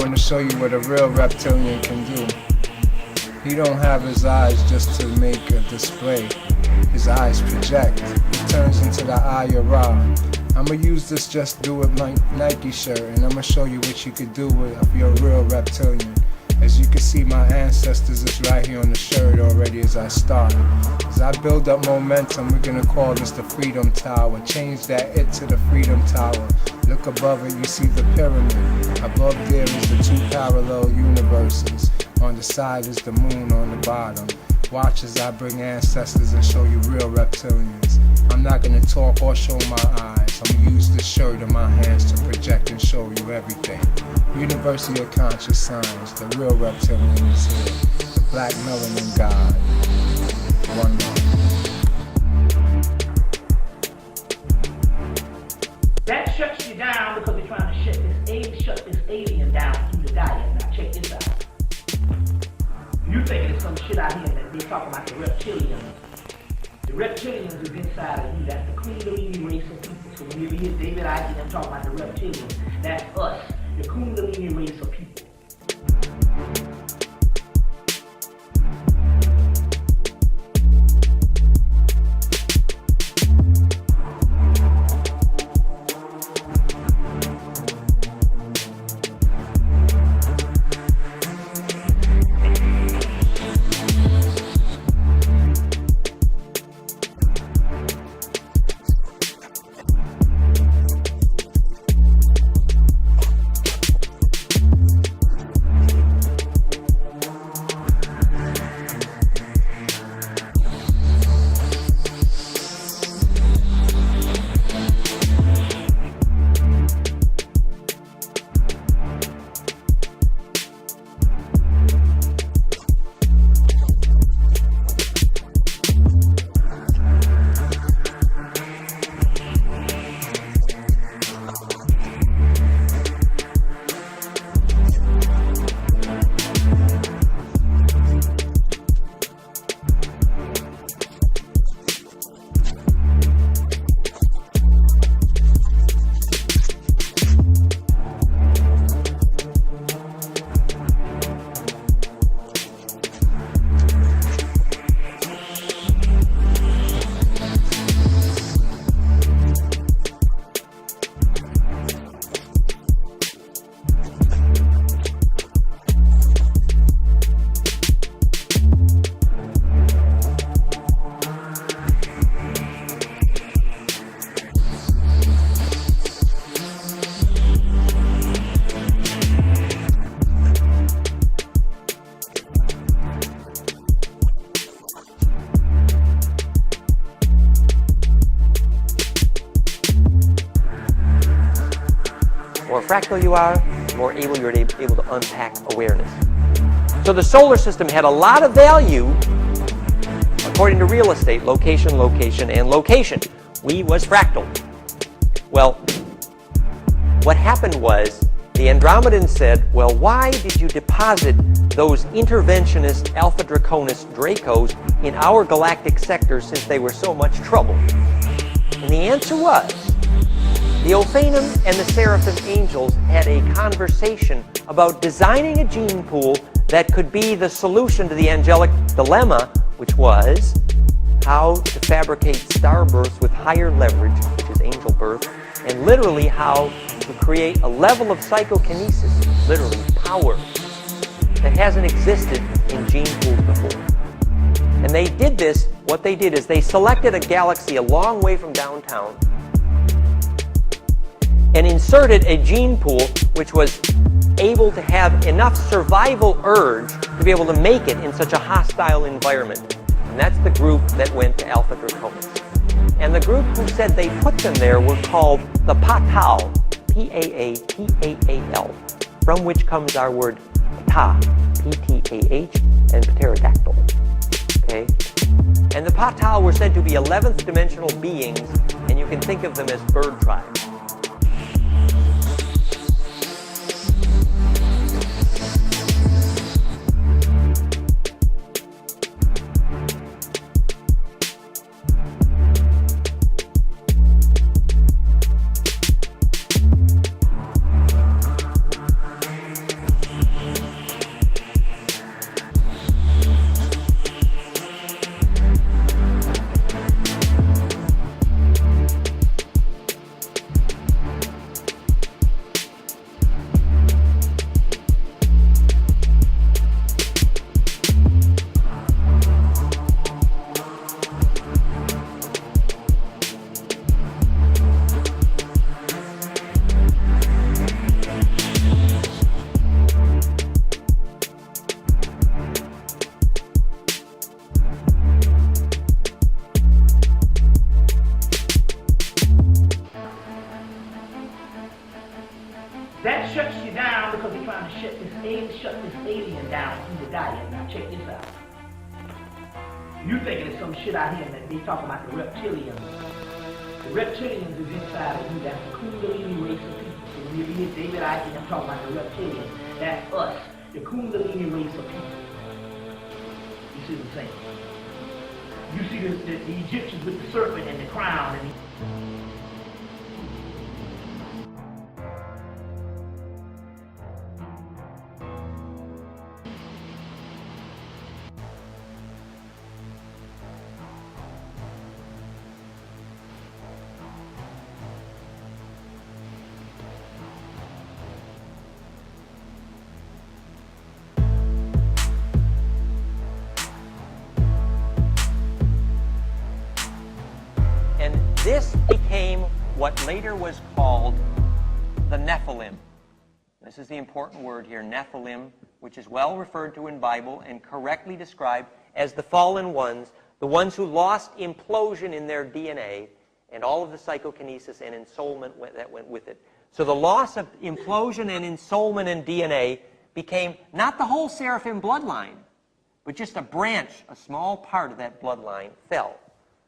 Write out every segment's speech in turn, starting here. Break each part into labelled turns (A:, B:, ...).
A: want to show you what a real reptilian can do. He don't have his eyes just to make a display. His eyes project. He turns into the eye of Ra. I'ma use this Just Do It Nike shirt, and I'ma show you what you could do if you're a real reptilian. As you can see, my ancestors is right here on the shirt already as I start. As I build up momentum, we're gonna call this the Freedom Tower. Change that it to the Freedom Tower. Look above it, you see the pyramid. Above there is the two parallel universes. On the side is the moon on the bottom. Watch as I bring ancestors and show you real reptilians. I'm not gonna talk or show my eyes. I'm gonna use the shirt in my hands to project and show you everything. University of Conscious Science, the real reptilian is here. The black melanin god. One more.
B: That shuts you down because they're trying to shut this alien down through the diet. Now check this out. You thinking there's some shit out here that they're talking about the reptilians. The reptilians is inside of you. That's the Kundalini race of people. So when you hear David Icke and them talking about the reptilians, that's us, the Kundalini race of people.
C: more fractal you are, the more able you're able to unpack awareness. So the solar system had a lot of value according to real estate, location, location, and location. We was fractal. Well, what happened was the Andromedans said, well, why did you deposit those interventionist Alpha Draconis Dracos in our galactic sector since they were so much trouble? And the answer was, the Ophanim and the Seraphim angels had a conversation about designing a gene pool that could be the solution to the angelic dilemma, which was how to fabricate star births with higher leverage, which is angel birth, and literally how to create a level of psychokinesis, literally power, that hasn't existed in gene pools before. And they did this, what they did is they selected a galaxy a long way from downtown and inserted a gene pool which was able to have enough survival urge to be able to make it in such a hostile environment. And that's the group that went to Alpha Draconis. And the group who said they put them there were called the Patal, P-A-A-T-A-A-L, from which comes our word Ptah, P-T-A-H, and pterodactyl. Okay? And the Patal were said to be 11th dimensional beings, and you can think of them as bird tribes.
B: that shuts you down because they're trying to shut this alien down through the diet. Now check this out. You thinking it's some shit out here that they talking about the reptilians. The reptilians is inside of you. That's the Kundalini race of people. So when you hear David Icke, I'm talking about the reptilians. That's us, the Kundalini race of people. You see what I'm saying? You see the Egyptians with the serpent and the crown and
C: This became what later was called the Nephilim. This is the important word here, Nephilim, which is well referred to in Bible and correctly described as the fallen ones, the ones who lost implosion in their DNA and all of the psychokinesis and ensoulment that went with it. So the loss of implosion and ensoulment in DNA became not the whole seraphim bloodline, but just a branch, a small part of that bloodline fell.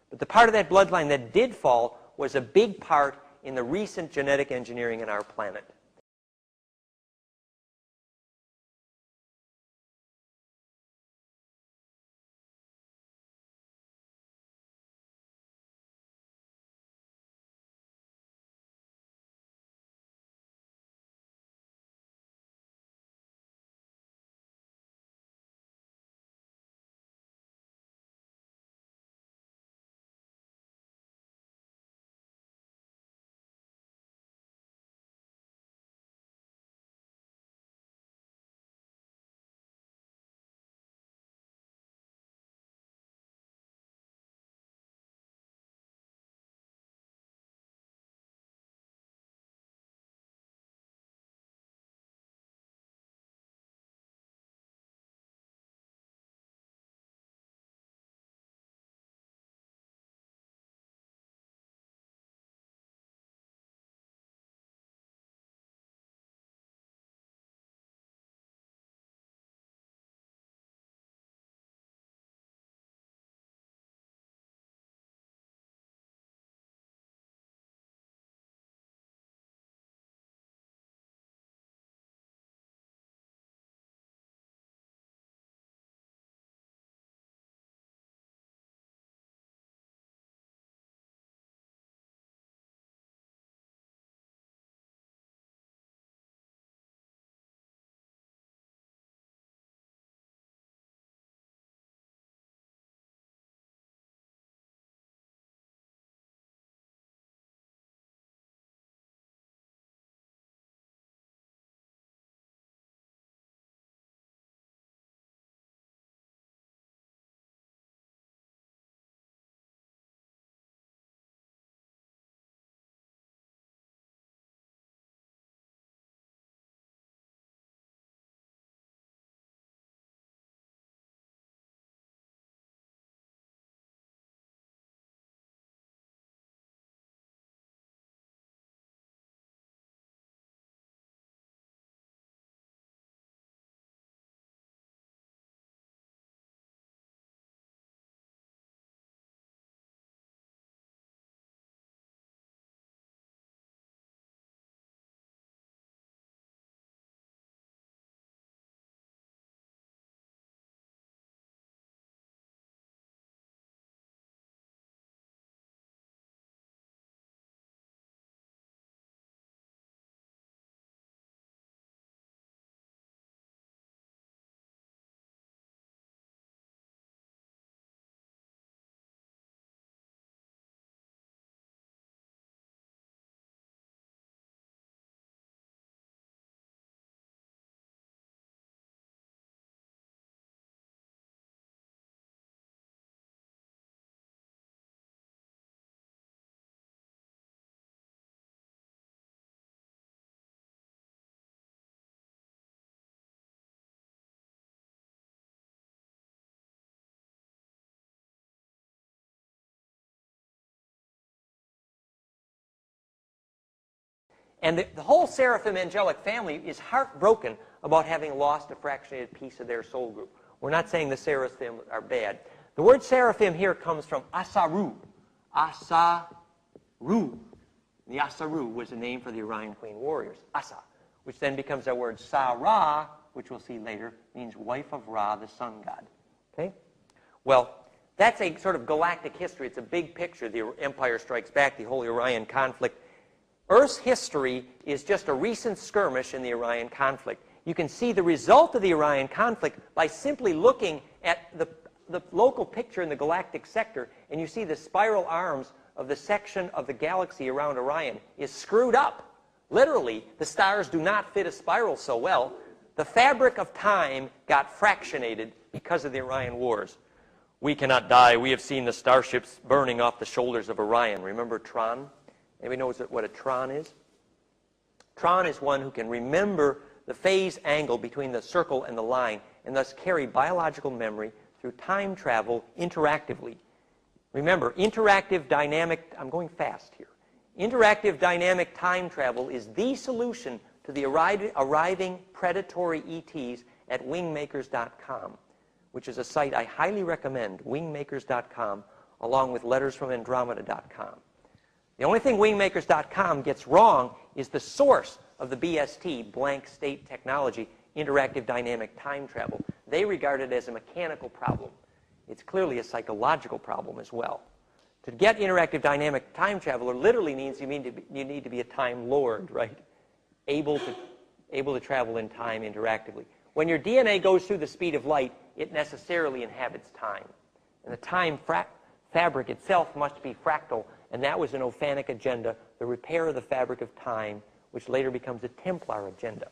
C: But the part of that bloodline that did fall was a big part in the recent genetic engineering in our planet. And the whole seraphim angelic family is heartbroken about having lost a fractionated piece of their soul group. We're not saying the seraphim are bad. The word seraphim here comes from Asaru. Asaru. The Asaru was the name for the Orion Queen warriors. Asa, which then becomes our word Sarah, which we'll see later, means wife of Ra, the sun god. Okay? Well, that's a sort of galactic history. It's a big picture. The Empire Strikes Back, the Holy Orion conflict. Earth's history is just a recent skirmish in the Orion conflict. You can see the result of the Orion conflict by simply looking at the local picture in the galactic sector, and you see the spiral arms of the section of the galaxy around Orion is screwed up. Literally, the stars do not fit a spiral so well. The fabric of time got fractionated because of the Orion Wars. We cannot die. We have seen the starships burning off the shoulders of Orion. Remember Tron? Anybody knows what a Tron is? Tron is one who can remember the phase angle between the circle and the line, and thus carry biological memory through time travel interactively. Remember, interactive dynamic, I'm going fast here. Interactive dynamic time travel is the solution to the arriving predatory ETs at wingmakers.com, which is a site I highly recommend, wingmakers.com, along with lettersfromandromeda.com. The only thing wingmakers.com gets wrong is the source of the BST, blank state technology, interactive dynamic time travel. They regard it as a mechanical problem. It's clearly a psychological problem as well. To get interactive dynamic time travel literally means you need to be a time lord, right? Able to travel in time interactively. When your DNA goes through the speed of light, it necessarily inhabits time. And the time fabric itself must be fractal, and that was an Ophanic agenda, the repair of the fabric of time, which later becomes a Templar agenda.